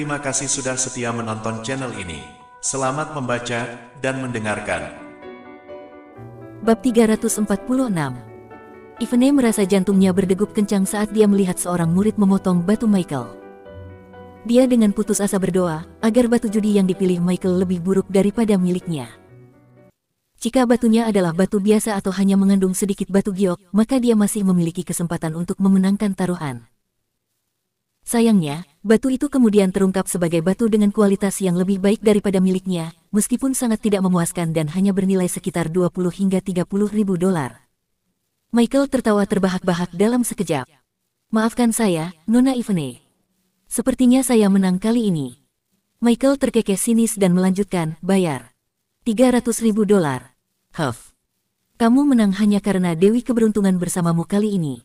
Terima kasih sudah setia menonton channel ini. Selamat membaca dan mendengarkan. Bab 346. Ivene merasa jantungnya berdegup kencang saat dia melihat seorang murid memotong batu Michael. Dia dengan putus asa berdoa agar batu judi yang dipilih Michael lebih buruk daripada miliknya. Jika batunya adalah batu biasa atau hanya mengandung sedikit batu giok, maka dia masih memiliki kesempatan untuk memenangkan taruhan. Sayangnya, batu itu kemudian terungkap sebagai batu dengan kualitas yang lebih baik daripada miliknya, meskipun sangat tidak memuaskan dan hanya bernilai sekitar 20 hingga 30 ribu dolar. Michael tertawa terbahak-bahak dalam sekejap. Maafkan saya, Nona Ivene. Sepertinya saya menang kali ini. Michael terkekeh sinis dan melanjutkan, bayar. 300 ribu dolar. Huff. Kamu menang hanya karena Dewi Keberuntungan bersamamu kali ini.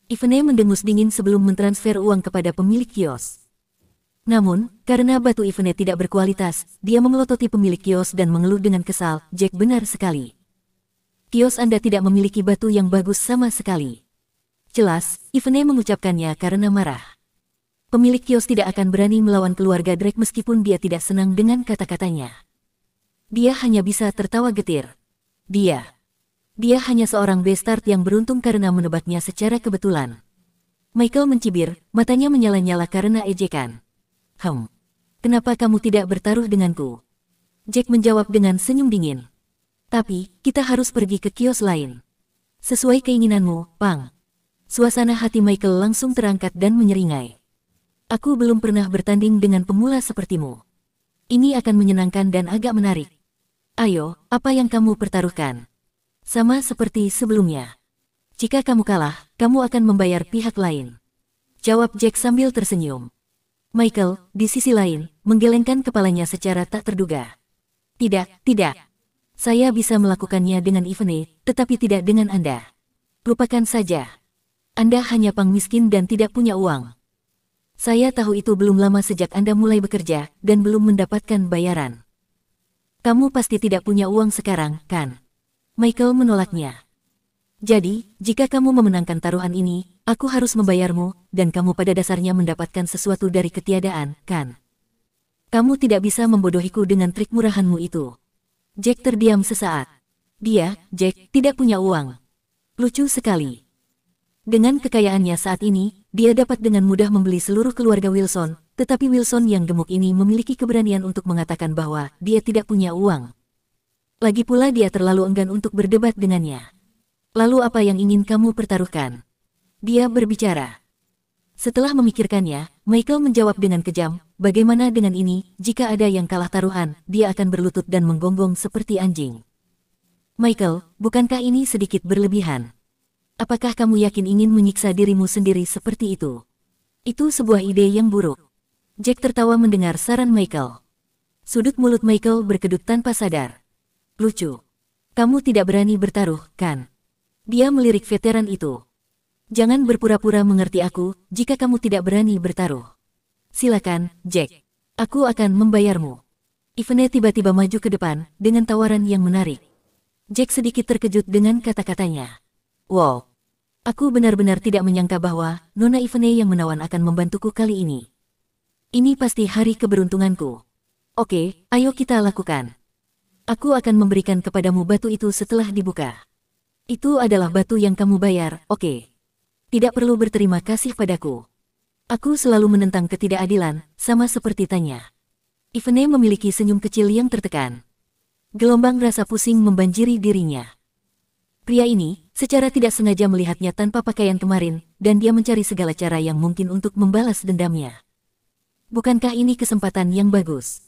Ivene mendengus dingin sebelum mentransfer uang kepada pemilik kios. Namun, karena batu Ivene tidak berkualitas, dia memelototi pemilik kios dan mengeluh dengan kesal, Jack benar sekali. Kios Anda tidak memiliki batu yang bagus sama sekali. Jelas, Ivene mengucapkannya karena marah. Pemilik kios tidak akan berani melawan keluarga Drake meskipun dia tidak senang dengan kata-katanya. Dia hanya bisa tertawa getir. Dia hanya seorang bastard yang beruntung karena menebaknya secara kebetulan. Michael mencibir, matanya menyala-nyala karena ejekan. Kenapa kamu tidak bertaruh denganku? Jack menjawab dengan senyum dingin. Tapi, kita harus pergi ke kios lain. Sesuai keinginanmu, Pang. Suasana hati Michael langsung terangkat dan menyeringai. Aku belum pernah bertanding dengan pemula sepertimu. Ini akan menyenangkan dan agak menarik. Ayo, apa yang kamu pertaruhkan? Sama seperti sebelumnya. Jika kamu kalah, kamu akan membayar pihak lain. Jawab Jack sambil tersenyum. Michael, di sisi lain, menggelengkan kepalanya secara tak terduga. Tidak. Saya bisa melakukannya dengan Ivene, tetapi tidak dengan Anda. Lupakan saja. Anda hanya pang miskin dan tidak punya uang. Saya tahu itu belum lama sejak Anda mulai bekerja, dan belum mendapatkan bayaran. Kamu pasti tidak punya uang sekarang, kan? Michael menolaknya. Jadi, jika kamu memenangkan taruhan ini, aku harus membayarmu, dan kamu pada dasarnya mendapatkan sesuatu dari ketiadaan, kan? Kamu tidak bisa membodohiku dengan trik murahanmu itu. Jack terdiam sesaat. Jack, tidak punya uang. Lucu sekali. Dengan kekayaannya saat ini, dia dapat dengan mudah membeli seluruh keluarga Wilson, tetapi Wilson yang gemuk ini memiliki keberanian untuk mengatakan bahwa dia tidak punya uang. Lagi pula dia terlalu enggan untuk berdebat dengannya. Lalu apa yang ingin kamu pertaruhkan? Dia berbicara. Setelah memikirkannya, Michael menjawab dengan kejam, bagaimana dengan ini, jika ada yang kalah taruhan, dia akan berlutut dan menggonggong seperti anjing. Michael, bukankah ini sedikit berlebihan? Apakah kamu yakin ingin menyiksa dirimu sendiri seperti itu? Itu sebuah ide yang buruk. Jack tertawa mendengar saran Michael. Sudut mulut Michael berkedut tanpa sadar. Lucu. Kamu tidak berani bertaruh, kan? Dia melirik veteran itu. Jangan berpura-pura mengerti aku, jika kamu tidak berani bertaruh. Silakan, Jack. Aku akan membayarmu. Ivene tiba-tiba maju ke depan, dengan tawaran yang menarik. Jack sedikit terkejut dengan kata-katanya. Wow. Aku benar-benar tidak menyangka bahwa Nona Ivene yang menawan akan membantuku kali ini. Ini pasti hari keberuntunganku. Oke, ayo kita lakukan. Aku akan memberikan kepadamu batu itu setelah dibuka. Itu adalah batu yang kamu bayar, oke. Tidak perlu berterima kasih padaku. Aku selalu menentang ketidakadilan, sama seperti Tanya. Ivene memiliki senyum kecil yang tertekan. Gelombang rasa pusing membanjiri dirinya. Pria ini, secara tidak sengaja melihatnya tanpa pakaian kemarin, dan dia mencari segala cara yang mungkin untuk membalas dendamnya. Bukankah ini kesempatan yang bagus?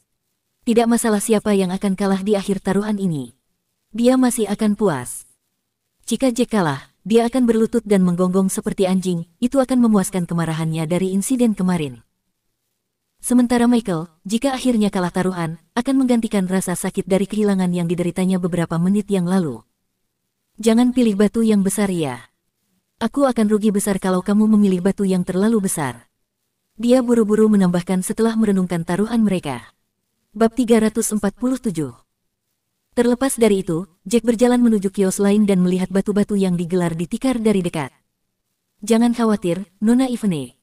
Tidak masalah siapa yang akan kalah di akhir taruhan ini. Dia masih akan puas. Jika Jack kalah, dia akan berlutut dan menggonggong seperti anjing, itu akan memuaskan kemarahannya dari insiden kemarin. Sementara Michael, jika akhirnya kalah taruhan, akan menggantikan rasa sakit dari kehilangan yang dideritanya beberapa menit yang lalu. Jangan pilih batu yang besar ya. Aku akan rugi besar kalau kamu memilih batu yang terlalu besar. Dia buru-buru menambahkan setelah merenungkan taruhan mereka. Bab 347. Terlepas dari itu, Jack berjalan menuju kios lain dan melihat batu-batu yang digelar ditikar dari dekat. Jangan khawatir, Nona Ivene.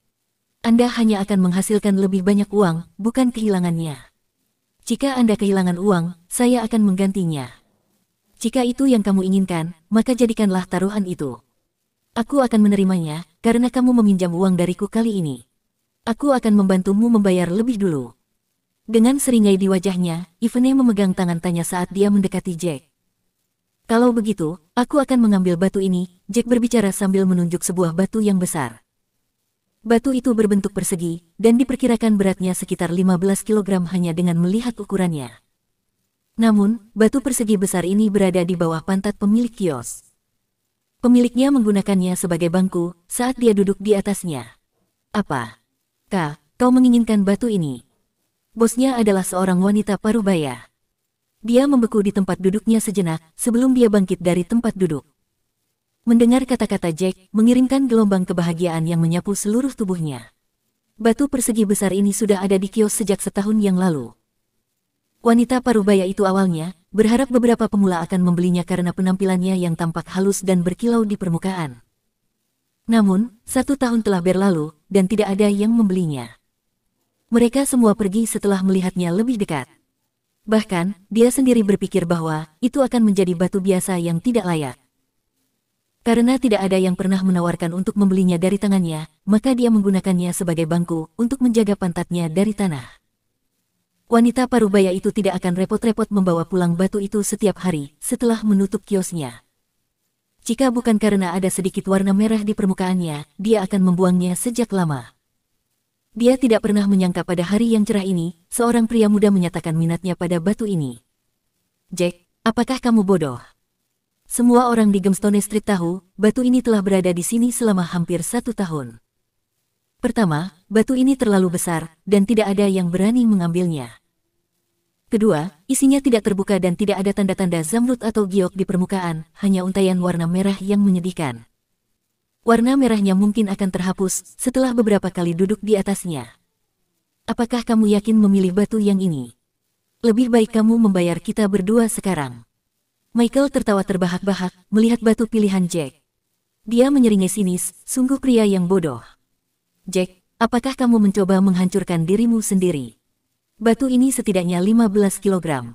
Anda hanya akan menghasilkan lebih banyak uang, bukan kehilangannya. Jika Anda kehilangan uang, saya akan menggantinya. Jika itu yang kamu inginkan, maka jadikanlah taruhan itu. Aku akan menerimanya, karena kamu meminjam uang dariku kali ini. Aku akan membantumu membayar lebih dulu. Dengan seringai di wajahnya, Ivone memegang tangan Tanya saat dia mendekati Jack. Kalau begitu, aku akan mengambil batu ini, Jack berbicara sambil menunjuk sebuah batu yang besar. Batu itu berbentuk persegi, dan diperkirakan beratnya sekitar 15 kg hanya dengan melihat ukurannya. Namun, batu persegi besar ini berada di bawah pantat pemilik kios. Pemiliknya menggunakannya sebagai bangku saat dia duduk di atasnya. Apa? Kau menginginkan batu ini? Bosnya adalah seorang wanita parubaya. Dia membeku di tempat duduknya sejenak sebelum dia bangkit dari tempat duduk. Mendengar kata-kata Jack, mengirimkan gelombang kebahagiaan yang menyapu seluruh tubuhnya. Batu persegi besar ini sudah ada di kios sejak setahun yang lalu. Wanita parubaya itu awalnya berharap beberapa pemula akan membelinya karena penampilannya yang tampak halus dan berkilau di permukaan. Namun, 1 tahun telah berlalu, dan tidak ada yang membelinya. Mereka semua pergi setelah melihatnya lebih dekat. Bahkan, dia sendiri berpikir bahwa itu akan menjadi batu biasa yang tidak layak. Karena tidak ada yang pernah menawarkan untuk membelinya dari tangannya, maka dia menggunakannya sebagai bangku untuk menjaga pantatnya dari tanah. Wanita parubaya itu tidak akan repot-repot membawa pulang batu itu setiap hari setelah menutup kiosnya. Jika bukan karena ada sedikit warna merah di permukaannya, dia akan membuangnya sejak lama. Dia tidak pernah menyangka pada hari yang cerah ini, seorang pria muda menyatakan minatnya pada batu ini. Jack, apakah kamu bodoh? Semua orang di Gemstone Street tahu, batu ini telah berada di sini selama hampir 1 tahun. Pertama, batu ini terlalu besar, dan tidak ada yang berani mengambilnya. Kedua, isinya tidak terbuka dan tidak ada tanda-tanda zamrud atau giok di permukaan, hanya untaian warna merah yang menyedihkan. Warna merahnya mungkin akan terhapus setelah beberapa kali duduk di atasnya. Apakah kamu yakin memilih batu yang ini? Lebih baik kamu membayar kita berdua sekarang. Michael tertawa terbahak-bahak melihat batu pilihan Jack. Dia menyeringai sinis, sungguh pria yang bodoh. Jack, apakah kamu mencoba menghancurkan dirimu sendiri? Batu ini setidaknya 15 kg.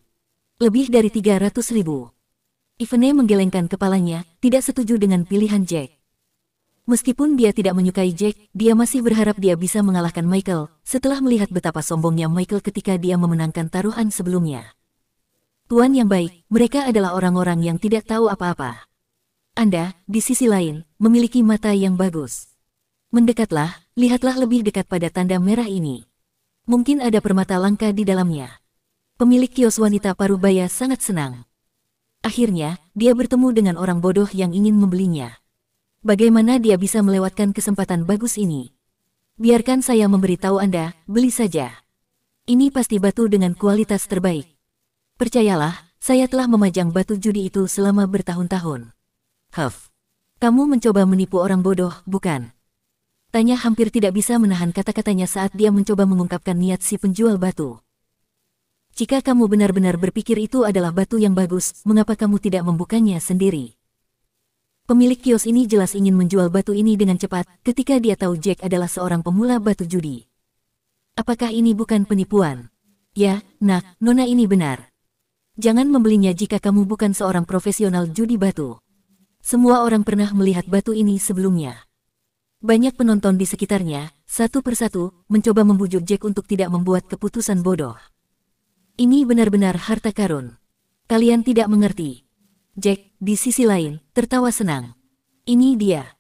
Lebih dari 300.000. Ivone menggelengkan kepalanya, tidak setuju dengan pilihan Jack. Meskipun dia tidak menyukai Jack, dia masih berharap dia bisa mengalahkan Michael, setelah melihat betapa sombongnya Michael ketika dia memenangkan taruhan sebelumnya. Tuan yang baik, mereka adalah orang-orang yang tidak tahu apa-apa. Anda, di sisi lain, memiliki mata yang bagus. Mendekatlah, lihatlah lebih dekat pada tanda merah ini. Mungkin ada permata langka di dalamnya. Pemilik kios wanita parubaya sangat senang. Akhirnya, dia bertemu dengan orang bodoh yang ingin membelinya. Bagaimana dia bisa melewatkan kesempatan bagus ini? Biarkan saya memberitahu Anda, beli saja. Ini pasti batu dengan kualitas terbaik. Percayalah, saya telah memajang batu judi itu selama bertahun-tahun. Huff. Kamu mencoba menipu orang bodoh, bukan? Tanya hampir tidak bisa menahan kata-katanya saat dia mencoba mengungkapkan niat si penjual batu. Jika kamu benar-benar berpikir itu adalah batu yang bagus, mengapa kamu tidak membukanya sendiri? Pemilik kios ini jelas ingin menjual batu ini dengan cepat ketika dia tahu Jack adalah seorang pemula batu judi. Apakah ini bukan penipuan? Ya, nak, nona ini benar. Jangan membelinya jika kamu bukan seorang profesional judi batu. Semua orang pernah melihat batu ini sebelumnya. Banyak penonton di sekitarnya, satu persatu, mencoba membujuk Jack untuk tidak membuat keputusan bodoh. Ini benar-benar harta karun. Kalian tidak mengerti. Jack, di sisi lain, tertawa senang. Ini dia.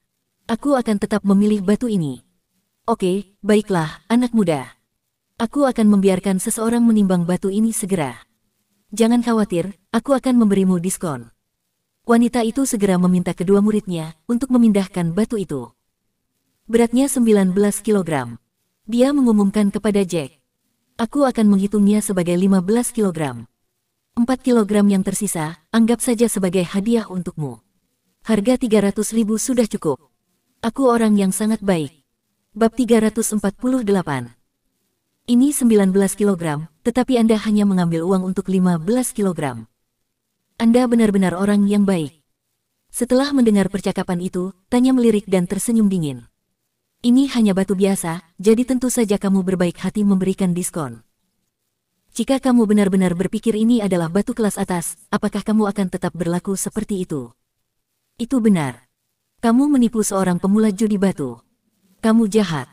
Aku akan tetap memilih batu ini. Oke, baiklah, anak muda. Aku akan membiarkan seseorang menimbang batu ini segera. Jangan khawatir, aku akan memberimu diskon. Wanita itu segera meminta kedua muridnya untuk memindahkan batu itu. Beratnya 19 kg. Dia mengumumkan kepada Jack. Aku akan menghitungnya sebagai 15 kg. 4 kg yang tersisa, anggap saja sebagai hadiah untukmu. Harga 300.000 sudah cukup. Aku orang yang sangat baik. Bab 348. Ini 19 kg, tetapi Anda hanya mengambil uang untuk 15 kg. Anda benar-benar orang yang baik. Setelah mendengar percakapan itu, Tanya melirik dan tersenyum dingin. Ini hanya batu biasa, jadi tentu saja kamu berbaik hati memberikan diskon. Jika kamu benar-benar berpikir ini adalah batu kelas atas, apakah kamu akan tetap berlaku seperti itu? Itu benar. Kamu menipu seorang pemula judi batu. Kamu jahat.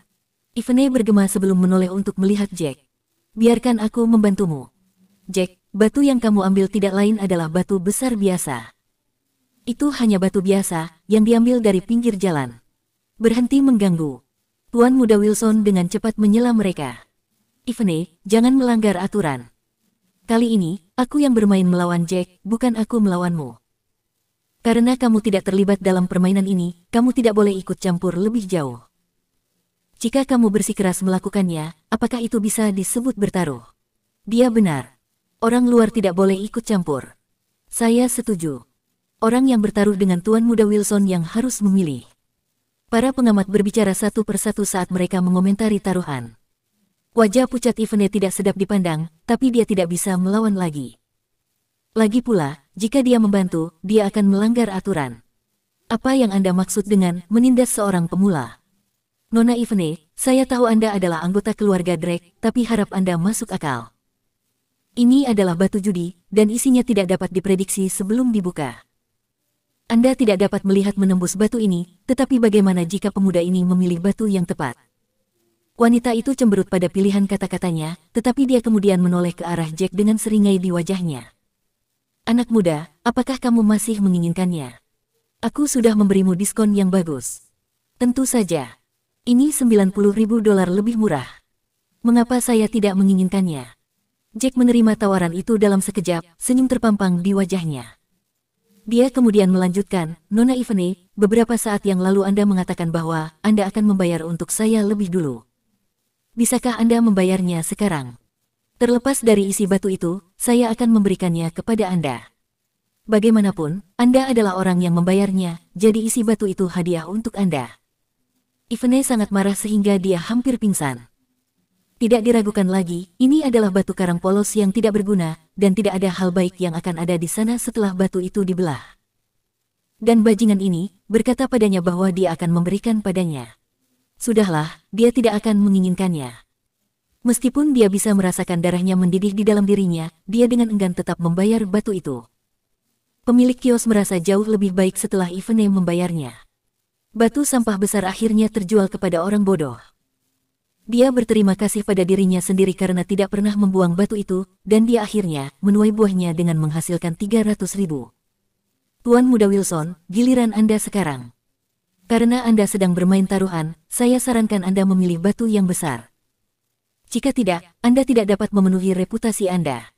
Ivene bergema sebelum menoleh untuk melihat Jack. Biarkan aku membantumu. Jack, batu yang kamu ambil tidak lain adalah batu besar biasa. Itu hanya batu biasa, yang diambil dari pinggir jalan. Berhenti mengganggu. Tuan Muda Wilson dengan cepat menyela mereka. Ivene, jangan melanggar aturan. Kali ini, aku yang bermain melawan Jack, bukan aku melawanmu. Karena kamu tidak terlibat dalam permainan ini, kamu tidak boleh ikut campur lebih jauh. Jika kamu bersikeras melakukannya, apakah itu bisa disebut bertaruh? Dia benar. Orang luar tidak boleh ikut campur. Saya setuju. Orang yang bertaruh dengan Tuan Muda Wilson yang harus memilih. Para pengamat berbicara satu persatu saat mereka mengomentari taruhan. Wajah pucat Ivene tidak sedap dipandang, tapi dia tidak bisa melawan lagi. Lagi pula, jika dia membantu, dia akan melanggar aturan. Apa yang Anda maksud dengan menindas seorang pemula? Nona Ivene, saya tahu Anda adalah anggota keluarga Drake, tapi harap Anda masuk akal. Ini adalah batu judi, dan isinya tidak dapat diprediksi sebelum dibuka. Anda tidak dapat melihat menembus batu ini, tetapi bagaimana jika pemuda ini memilih batu yang tepat? Wanita itu cemberut pada pilihan kata-katanya, tetapi dia kemudian menoleh ke arah Jack dengan seringai di wajahnya. Anak muda, apakah kamu masih menginginkannya? Aku sudah memberimu diskon yang bagus. Tentu saja. Ini $90.000 lebih murah. Mengapa saya tidak menginginkannya? Jack menerima tawaran itu dalam sekejap, senyum terpampang di wajahnya. Dia kemudian melanjutkan, Nona Ivene, beberapa saat yang lalu Anda mengatakan bahwa Anda akan membayar untuk saya lebih dulu. Bisakah Anda membayarnya sekarang? Terlepas dari isi batu itu, saya akan memberikannya kepada Anda. Bagaimanapun, Anda adalah orang yang membayarnya, jadi isi batu itu hadiah untuk Anda. Ivene sangat marah sehingga dia hampir pingsan. Tidak diragukan lagi, ini adalah batu karang polos yang tidak berguna, dan tidak ada hal baik yang akan ada di sana setelah batu itu dibelah. Dan bajingan ini berkata padanya bahwa dia akan memberikan padanya. Sudahlah, dia tidak akan menginginkannya. Meskipun dia bisa merasakan darahnya mendidih di dalam dirinya, dia dengan enggan tetap membayar batu itu. Pemilik kios merasa jauh lebih baik setelah Ivene membayarnya. Batu sampah besar akhirnya terjual kepada orang bodoh. Dia berterima kasih pada dirinya sendiri karena tidak pernah membuang batu itu, dan dia akhirnya menuai buahnya dengan menghasilkan 300.000. Tuan Muda Wilson, giliran Anda sekarang. Karena Anda sedang bermain taruhan, saya sarankan Anda memilih batu yang besar. Jika tidak, Anda tidak dapat memenuhi reputasi Anda.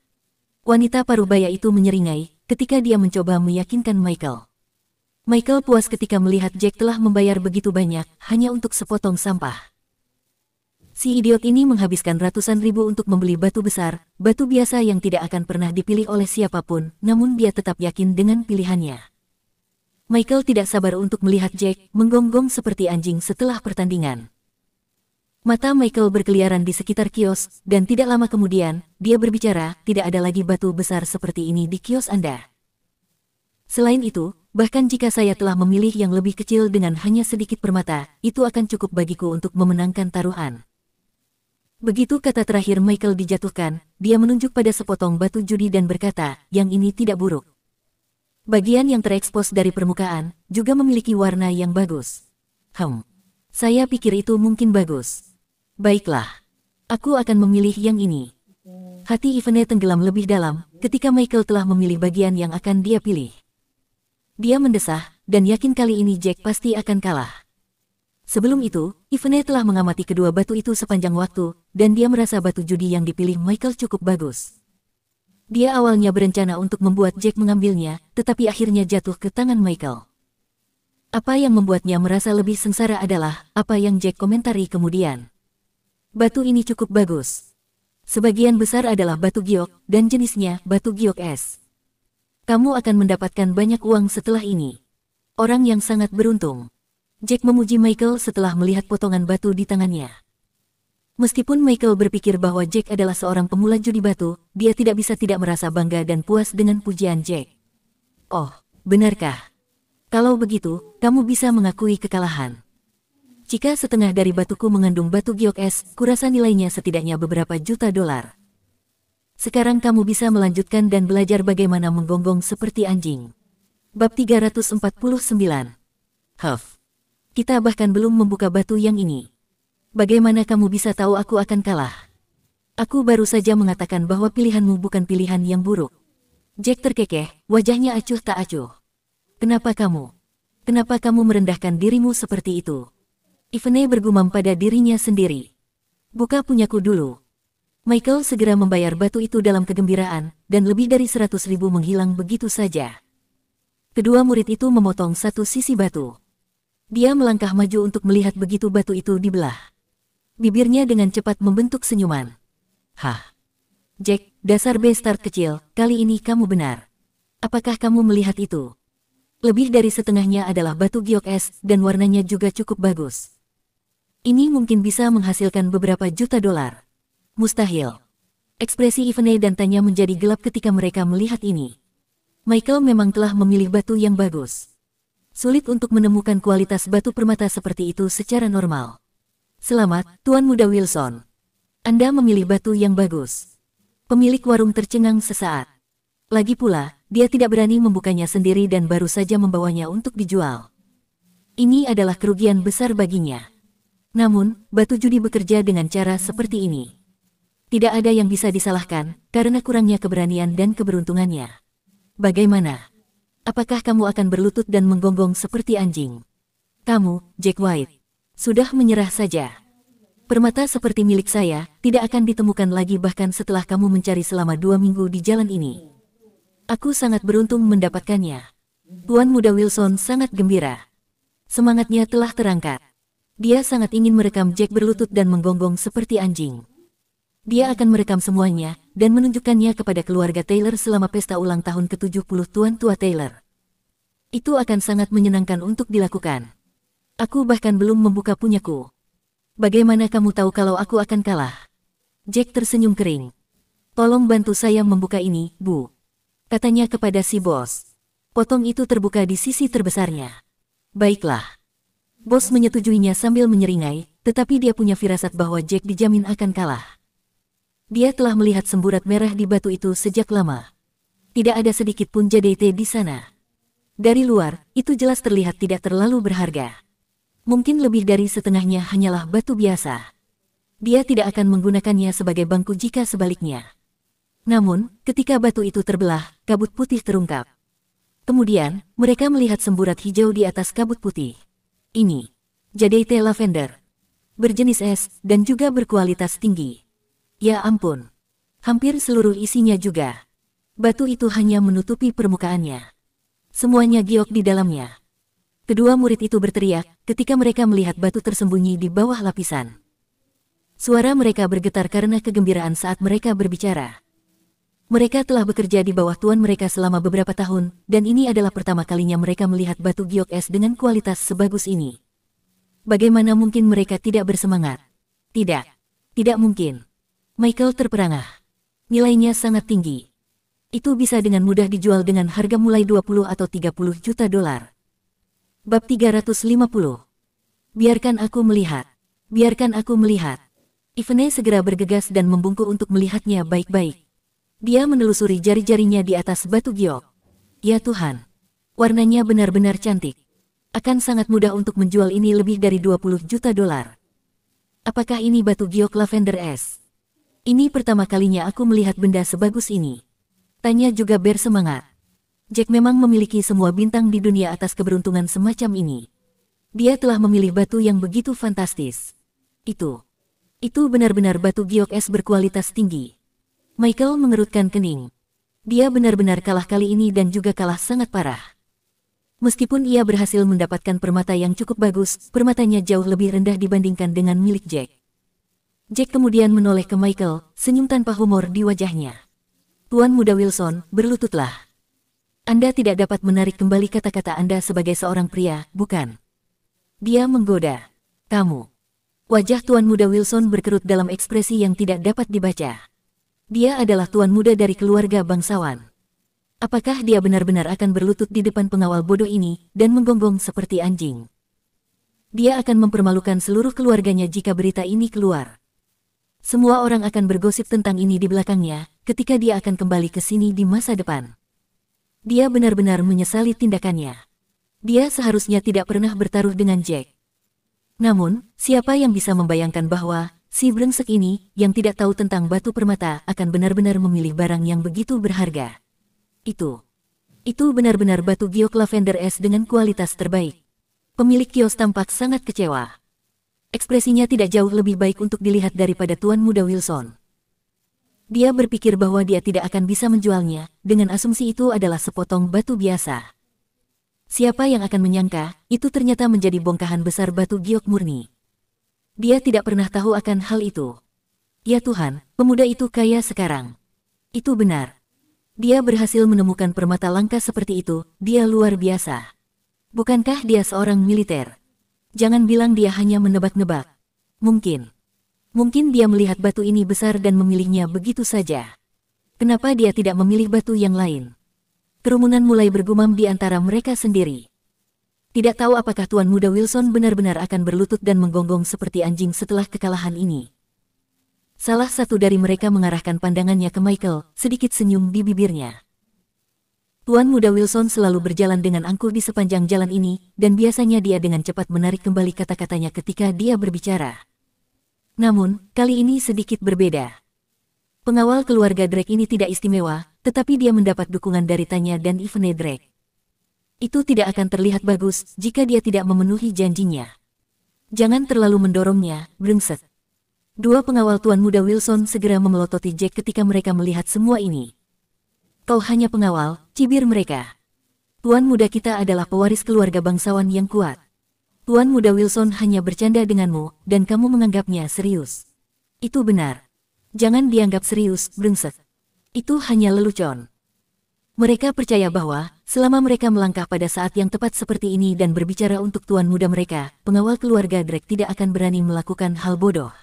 Wanita parubaya itu menyeringai ketika dia mencoba meyakinkan Michael. Michael puas ketika melihat Jack telah membayar begitu banyak hanya untuk sepotong sampah. Si idiot ini menghabiskan ratusan ribu untuk membeli batu besar, batu biasa yang tidak akan pernah dipilih oleh siapapun, namun dia tetap yakin dengan pilihannya. Michael tidak sabar untuk melihat Jack menggonggong seperti anjing setelah pertandingan. Mata Michael berkeliaran di sekitar kios, dan tidak lama kemudian, dia berbicara, tidak ada lagi batu besar seperti ini di kios Anda. Selain itu, bahkan jika saya telah memilih yang lebih kecil dengan hanya sedikit permata, itu akan cukup bagiku untuk memenangkan taruhan. Begitu kata terakhir Michael dijatuhkan, dia menunjuk pada sepotong batu judi dan berkata, yang ini tidak buruk. Bagian yang terekspos dari permukaan, juga memiliki warna yang bagus. Saya pikir itu mungkin bagus. Baiklah, aku akan memilih yang ini. Hati Ivene tenggelam lebih dalam ketika Michael telah memilih bagian yang akan dia pilih. Dia mendesah, dan yakin kali ini Jack pasti akan kalah. Sebelum itu, Ivene telah mengamati kedua batu itu sepanjang waktu, dan dia merasa batu judi yang dipilih Michael cukup bagus. Dia awalnya berencana untuk membuat Jack mengambilnya, tetapi akhirnya jatuh ke tangan Michael. Apa yang membuatnya merasa lebih sengsara adalah apa yang Jack komentari kemudian. Batu ini cukup bagus. Sebagian besar adalah batu giok, dan jenisnya batu giok es. Kamu akan mendapatkan banyak uang setelah ini. Orang yang sangat beruntung. Jack memuji Michael setelah melihat potongan batu di tangannya. Meskipun Michael berpikir bahwa Jack adalah seorang pemula judi batu, dia tidak bisa tidak merasa bangga dan puas dengan pujian Jack. Oh, benarkah? Kalau begitu, kamu bisa mengakui kekalahan. Jika setengah dari batuku mengandung batu giok es, kurasa nilainya setidaknya beberapa juta dolar. Sekarang kamu bisa melanjutkan dan belajar bagaimana menggonggong seperti anjing. Bab 349. Huff. Kita bahkan belum membuka batu yang ini. Bagaimana kamu bisa tahu aku akan kalah? Aku baru saja mengatakan bahwa pilihanmu bukan pilihan yang buruk. Jack terkekeh, wajahnya acuh tak acuh. Kenapa kamu merendahkan dirimu seperti itu? Ivene bergumam pada dirinya sendiri. Buka punyaku dulu. Michael segera membayar batu itu dalam kegembiraan, dan lebih dari 100.000 menghilang begitu saja. Kedua murid itu memotong satu sisi batu. Dia melangkah maju untuk melihat begitu batu itu dibelah. Bibirnya dengan cepat membentuk senyuman. Hah? Jack, dasar bastard kecil, kali ini kamu benar. Apakah kamu melihat itu? Lebih dari setengahnya adalah batu giok es, dan warnanya juga cukup bagus. Ini mungkin bisa menghasilkan beberapa juta dolar. Mustahil. Ekspresi Ivene dan Tanya menjadi gelap ketika mereka melihat ini. Michael memang telah memilih batu yang bagus. Sulit untuk menemukan kualitas batu permata seperti itu secara normal. Selamat, Tuan Muda Wilson. Anda memilih batu yang bagus. Pemilik warung tercengang sesaat. Lagi pula, dia tidak berani membukanya sendiri dan baru saja membawanya untuk dijual. Ini adalah kerugian besar baginya. Namun, batu judi bekerja dengan cara seperti ini. Tidak ada yang bisa disalahkan, karena kurangnya keberanian dan keberuntungannya. Bagaimana? Apakah kamu akan berlutut dan menggonggong seperti anjing? Kamu, Jack White, sudah menyerah saja. Permata seperti milik saya, tidak akan ditemukan lagi bahkan setelah kamu mencari selama 2 minggu di jalan ini. Aku sangat beruntung mendapatkannya. Tuan Muda Wilson sangat gembira. Semangatnya telah terangkat. Dia sangat ingin merekam Jack berlutut dan menggonggong seperti anjing. Dia akan merekam semuanya, dan menunjukkannya kepada keluarga Taylor selama pesta ulang tahun ke-70 Tuan Tua Taylor. Itu akan sangat menyenangkan untuk dilakukan. Aku bahkan belum membuka punyaku. Bagaimana kamu tahu kalau aku akan kalah? Jack tersenyum kering. Tolong bantu saya membuka ini, Bu. Katanya kepada si bos. Potong itu terbuka di sisi terbesarnya. Baiklah. Bos menyetujuinya sambil menyeringai, tetapi dia punya firasat bahwa Jack dijamin akan kalah. Dia telah melihat semburat merah di batu itu sejak lama. Tidak ada sedikit pun jadete di sana. Dari luar, itu jelas terlihat tidak terlalu berharga. Mungkin lebih dari setengahnya hanyalah batu biasa. Dia tidak akan menggunakannya sebagai bangku jika sebaliknya. Namun, ketika batu itu terbelah, kabut putih terungkap. Kemudian, mereka melihat semburat hijau di atas kabut putih. Ini, jadete lavender. Berjenis es, dan juga berkualitas tinggi. Ya ampun. Hampir seluruh isinya juga. Batu itu hanya menutupi permukaannya. Semuanya giok di dalamnya. Kedua murid itu berteriak ketika mereka melihat batu tersembunyi di bawah lapisan. Suara mereka bergetar karena kegembiraan saat mereka berbicara. Mereka telah bekerja di bawah tuan mereka selama beberapa tahun, dan ini adalah pertama kalinya mereka melihat batu giok es dengan kualitas sebagus ini. Bagaimana mungkin mereka tidak bersemangat? Tidak. Tidak mungkin. Michael terperangah. Nilainya sangat tinggi. Itu bisa dengan mudah dijual dengan harga mulai 20 atau 30 juta dolar. Bab 350. Biarkan aku melihat. Biarkan aku melihat. Ivene segera bergegas dan membungkuk untuk melihatnya baik-baik. Dia menelusuri jari-jarinya di atas batu giok. Ya Tuhan. Warnanya benar-benar cantik. Akan sangat mudah untuk menjual ini lebih dari 20 juta dolar. Apakah ini batu giok lavender es? Ini pertama kalinya aku melihat benda sebagus ini. Tanya juga bersemangat. Jack memang memiliki semua bintang di dunia atas keberuntungan semacam ini. Dia telah memilih batu yang begitu fantastis. Itu benar-benar batu giok es berkualitas tinggi. Michael mengerutkan kening. Dia benar-benar kalah kali ini dan juga kalah sangat parah. Meskipun ia berhasil mendapatkan permata yang cukup bagus, permatanya jauh lebih rendah dibandingkan dengan milik Jack. Jack kemudian menoleh ke Michael, senyum tanpa humor di wajahnya. Tuan Muda Wilson, berlututlah. Anda tidak dapat menarik kembali kata-kata Anda sebagai seorang pria, bukan? Dia menggoda. Kamu. Wajah Tuan Muda Wilson berkerut dalam ekspresi yang tidak dapat dibaca. Dia adalah tuan muda dari keluarga bangsawan. Apakah dia benar-benar akan berlutut di depan pengawal bodoh ini dan menggonggong seperti anjing? Dia akan mempermalukan seluruh keluarganya jika berita ini keluar. Semua orang akan bergosip tentang ini di belakangnya, ketika dia akan kembali ke sini di masa depan. Dia benar-benar menyesali tindakannya. Dia seharusnya tidak pernah bertaruh dengan Jack. Namun, siapa yang bisa membayangkan bahwa si brengsek ini, yang tidak tahu tentang batu permata, akan benar-benar memilih barang yang begitu berharga. Itu benar-benar batu giok lavender es dengan kualitas terbaik. Pemilik kios tampak sangat kecewa. Ekspresinya tidak jauh lebih baik untuk dilihat daripada Tuan Muda Wilson. Dia berpikir bahwa dia tidak akan bisa menjualnya, dengan asumsi itu adalah sepotong batu biasa. Siapa yang akan menyangka, itu ternyata menjadi bongkahan besar batu giok murni. Dia tidak pernah tahu akan hal itu. Ya Tuhan, pemuda itu kaya sekarang. Itu benar. Dia berhasil menemukan permata langka seperti itu, dia luar biasa. Bukankah dia seorang militer? Jangan bilang dia hanya menebak-nebak. Mungkin dia melihat batu ini besar dan memilihnya begitu saja. Kenapa dia tidak memilih batu yang lain? Kerumunan mulai bergumam di antara mereka sendiri. Tidak tahu apakah Tuan Muda Wilson benar-benar akan berlutut dan menggonggong seperti anjing setelah kekalahan ini. Salah satu dari mereka mengarahkan pandangannya ke Michael, sedikit senyum di bibirnya. Tuan Muda Wilson selalu berjalan dengan angkuh di sepanjang jalan ini, dan biasanya dia dengan cepat menarik kembali kata-katanya ketika dia berbicara. Namun, kali ini sedikit berbeda. Pengawal keluarga Drake ini tidak istimewa, tetapi dia mendapat dukungan dari Tanya dan Yvonne Drake. Itu tidak akan terlihat bagus jika dia tidak memenuhi janjinya. Jangan terlalu mendorongnya, brengsek. Dua pengawal Tuan Muda Wilson segera memelototi Jack ketika mereka melihat semua ini. Kau hanya pengawal, cibir mereka. Tuan Muda kita adalah pewaris keluarga bangsawan yang kuat. Tuan Muda Wilson hanya bercanda denganmu, dan kamu menganggapnya serius. Itu benar. Jangan dianggap serius, brengsek. Itu hanya lelucon. Mereka percaya bahwa, selama mereka melangkah pada saat yang tepat seperti ini dan berbicara untuk tuan muda mereka, pengawal keluarga Drake tidak akan berani melakukan hal bodoh.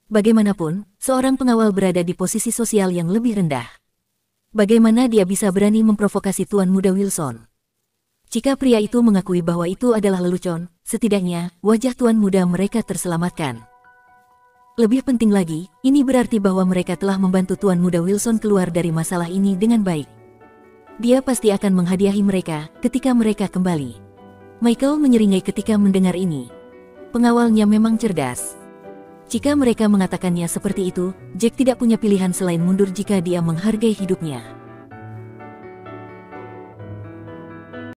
Bagaimanapun, seorang pengawal berada di posisi sosial yang lebih rendah. Bagaimana dia bisa berani memprovokasi Tuan Muda Wilson? Jika pria itu mengakui bahwa itu adalah lelucon, setidaknya wajah Tuan Muda mereka terselamatkan. Lebih penting lagi, ini berarti bahwa mereka telah membantu Tuan Muda Wilson keluar dari masalah ini dengan baik. Dia pasti akan menghadiahi mereka ketika mereka kembali. Michael menyeringai ketika mendengar ini. Pengawalnya memang cerdas. Jika mereka mengatakannya seperti itu, Jack tidak punya pilihan selain mundur jika dia menghargai hidupnya.